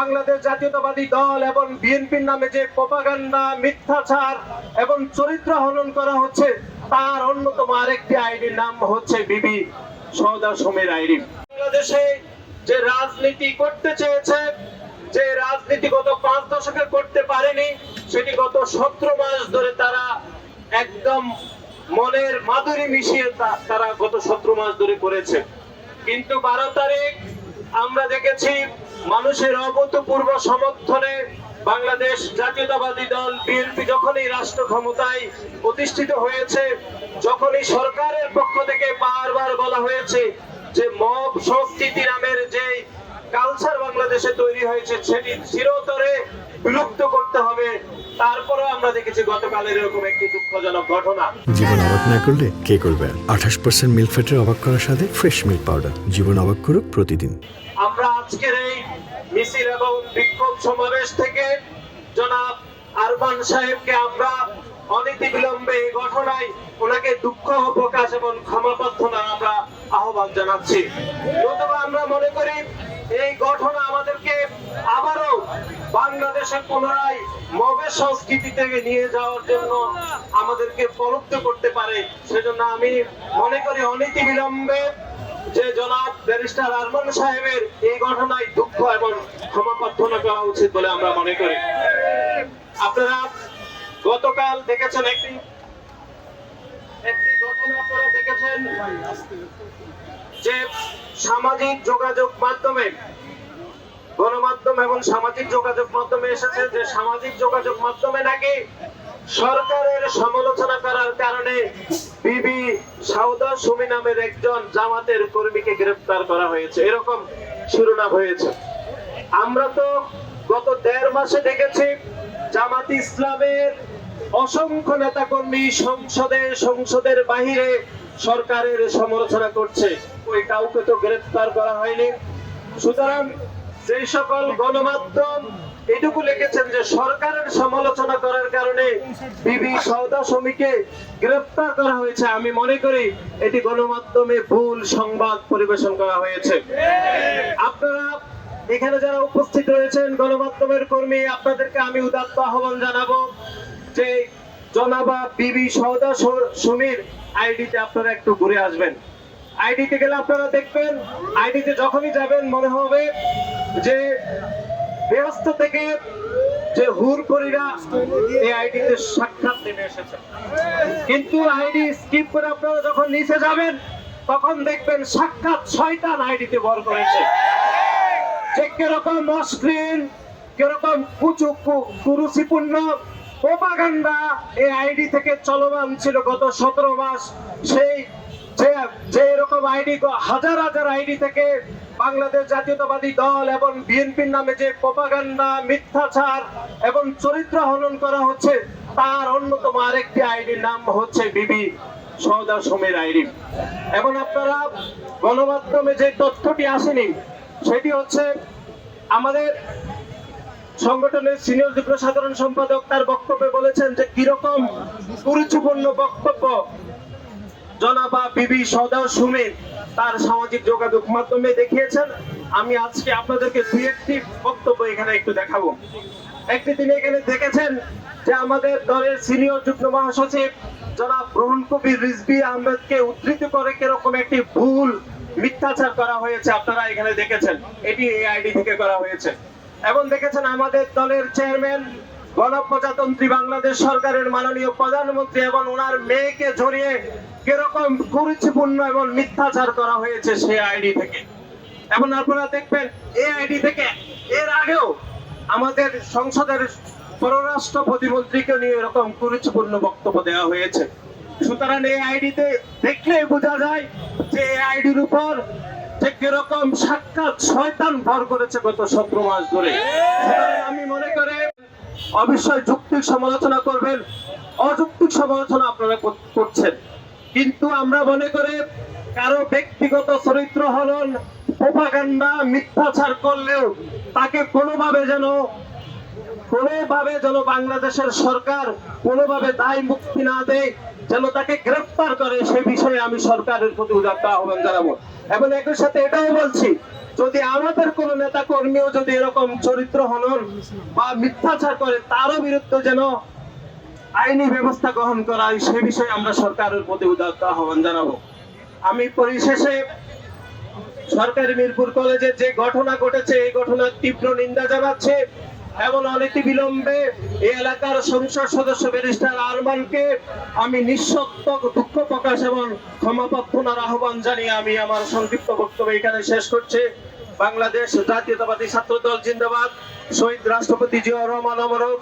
বাংলাদেশ জাতীয়তাবাদী দল এবং বিএনপির নামে যে প্রপাগান্ডা, মিথ্যাচার এবং চরিত্র হনন করা হচ্ছে, তার অন্যতম আরেকটি আইডির নাম হচ্ছে বিবি সওদা সুমির আইডি। বাংলাদেশে যে রাজনীতি করতে চেয়েছে, যে রাজনীতি গত 5 দশকে করতে পারেনি, সেটি গত 17 মাস ধরে তারা একদম মনের মাধুরী মিশিয়ে তারা গত 17 মাস ধরে করেছে। কিন্তু 12 তারিখ আমরা দেখেছি মানুষের অভূতপূর্ব সমর্থনে বাংলাদেশ জাতীয়তাবাদী দল বিএনপি যখনই রাষ্ট্র ক্ষমতায় প্রতিষ্ঠিত হয়েছে, যখনই সরকারের পক্ষ থেকে বারবার বলা হয়েছে যে মব সংস্কৃতি নামের যে কালচার বাংলাদেশে তৈরি হয়েছে সেটি চিরতরে বিলুপ্ত করতে হবে, তারপরেও আমরা দেখেছি গতকালের এরকম একটি দুঃখজনক ঘটনা। জীবন অবাক না করলে কে করবে? 28% মিল্ক ফ্যাটের অবাক করার সাথে ফ্রেশ মিল্ক পাউডার। জীবন অবাক করুক প্রতিদিন। আমরা আজকের এই মিছিল এবং বিক্ষোভ সমাবেশ থেকে জনাব আরমান সাহেবকে আমরা অনীতি বিলম্বে এই ঘটনায় ওনাকে দুঃখ প্রকাশ এবং ক্ষমা প্রার্থনা আমরা আহ্বান জানাচ্ছি। নতুবা আমরা মনে করি এই ঘটনা আমাদেরকে আবারও বাংলাদেশে পুনরায় মবের সংস্কৃতি থেকে নিয়ে যাওয়ার জন্য আমাদেরকে প্রলুব্ধ করতে পারে। সেজন্য আমি মনে করি অনীতি বিলম্বে যে জনাব ব্যারিস্টার আরমান সাহেবের এই ঘটনায় দুঃখ এবং ক্ষমা প্রার্থনা করা উচিত বলে আমরা মনে করি। আপনারা গতকাল দেখেছেন একটি ঘটনা, আপনারা দেখেছেন যে সামাজিক যোগাযোগ মাধ্যমে, গণমাধ্যম এবং সামাজিক যোগাযোগ মাধ্যমে এসেছে যে সামাজিক যোগাযোগ মাধ্যমে নাকি সরকারের সমালোচনা করার কারণে বিবি সওদা সুমি নামের একজন জামাতের কর্মীকে গ্রেফতার করা হয়েছে, এরকম শিরোনাম হয়েছে। আমরা তো গত 1.5 মাসে দেখেছি জামাত ইসলামের অসংখ্য নেতা কর্মী সংসদের বাহিরে সরকারের সমালোচনা করছে, ওই কাউকে তো গ্রেফতার করা হয়নি। সুতরাং যে সকল গণমাধ্যম এটুকু লিখেছেন যে সরকারের সমালোচনা করার কারণে বিবি সওদা সুমিকে গ্রেফতার করা হয়েছে, আমি মনে করি এটি গণমাধ্যমে ভুল সংবাদ পরিবেশন করা হয়েছে। আপনারা এখানে যারা উপস্থিত রয়েছেন গণমাধ্যমের কর্মী, আপনাদেরকে আমি উদাত্ত আহ্বান জানাবো যে জনাবা বিবি সওদা সুমির আইডিতে আপনারা একটু ঘুরে আসবেন। আইডিতে গেলে আপনারা দেখবেন, আইডিতে যখনই যাবেন মনে হবে যে ব্যস্ত থেকে যে হুরকরিরা এই আইডিতে সাক্ষাৎ নেমে এসেছে, কিন্তু আইডি স্কিপ করে আপনারা যখন নিচে যাবেন তখন দেখবেন সাক্ষাৎ শয়তান আইডিতে ভর করেছে। যে কিরকম অশ্লীল, কিরকম কুরুচিপূর্ণ প্রপাগান্ডা এই আইডি থেকে চলমান ছিল গত 17 মাস, সেই যে এরকম আইডি হাজার হাজার আইডি থেকে বাংলাদেশ জাতীয়তাবাদী দল এবং বিএনপির নামে যে প্রপাগান্ডা, মিথ্যাচার এবং চরিত্র হনন করা হচ্ছে, তার অন্যতম আরেকটি আইডির নাম হচ্ছে বিবি সওদা সুমির আইডি। এবং আপনারা গণমাধ্যমে যে তথ্যটি আসেনি সেটি হচ্ছে আমাদের সংগঠনের সিনিয়র যুগ্ম সাধারণ সম্পাদক তার বক্তব্যে বলেছেন যে কিরকম কুরুচিপূর্ণ বক্তব্য জনাবা বিবি সওদা সুমি তার সামাজিক যোগাযোগ মাধ্যমে দেখিয়েছেন। আমি আজকে আপনাদেরকে 2-1টি বক্তব্য এখানে একটু দেখাবো। একটি তিনি এখানে দেখেছেন যে আমাদের দলের সিনিয়র যুগ্ম মহাসচিব জনাব রুহুল কবির রিজভী আহমেদকে উদ্ধৃত করে কিরকম একটি ভুল মিথ্যাচার করা হয়েছে, আপনারা এখানে দেখেছেন, এটি এই আইডি থেকে করা হয়েছে। এবং দেখেছেন আমাদের দলের চেয়ারম্যান গণপ্রজাতন্ত্রী বাংলাদেশ সরকারের মাননীয় প্রধানমন্ত্রী এবং ওনার মেয়েকে জড়িয়ে কিরকম কুরুচিপূর্ণ এবং মিথ্যাচার করা হয়েছে সেই আইডি থেকে। এবং আপনারা দেখবেন এই আইডি থেকে এর আগেও আমাদের সংসদের পররাষ্ট্র প্রতিমন্ত্রীকে নিয়ে এরকম কুরুচিপূর্ণ বক্তব্য দেওয়া হয়েছে। সুতরাং এই আইডিতে দেখলেই বোঝা যায় যে এই আইডির উপর যে কিরকম সাক্ষাৎ শয়তান ভর করেছে গত 17 মাস ধরে। আমি মনে করি অবশ্যই যুক্তিক সমালোচনা করবেন, অযৌক্তিক সমালোচনা আপনারা করছেন, কিন্তু আমরা মনে করি কারো ব্যক্তিগত চরিত্র হনন, প্রপাগান্ডা, মিথ্যাচার করলেও তাকে কোনোভাবে যেন বাংলাদেশের সরকার কোনোভাবে দায় মুক্তি না দেয়, যেন তাকে গ্রেফতার করে, সে বিষয়ে আমি সরকারের প্রতি উদাত্ত আহ্বান জানাবো। এবং একই সাথে এটাও বলছি যদি আমাদের কোন নেতা কর্মীও যদি এরকম চরিত্র হনন বা মিথ্যাচার করে, তারও বিরুদ্ধে যেন আইনি ব্যবস্থা গ্রহণ করা হয়, সে বিষয়ে আমরা সরকারের প্রতি উদাত্ত আহ্বান জানাবো। আমি পরিশেষে সরকারি মিরপুর কলেজে যে ঘটনা ঘটেছে, এই ঘটনার তীব্র নিন্দা জানাচ্ছে এবং অনতি বিলম্বে এই এলাকার সংসদ সদস্য ব্যারিস্টার আরমানকে আমি নিঃশর্ত দুঃখ প্রকাশ এবং ক্ষমা প্রার্থনার আহ্বান জানিয়ে আমি আমার সংক্ষিপ্ত বক্তব্য এখানে শেষ করছি। বাংলাদেশ জাতীয়তাবাদী ছাত্র দল জিন্দাবাদ। শহীদ রাষ্ট্রপতি জিয়াউর রহমান অমর হোক।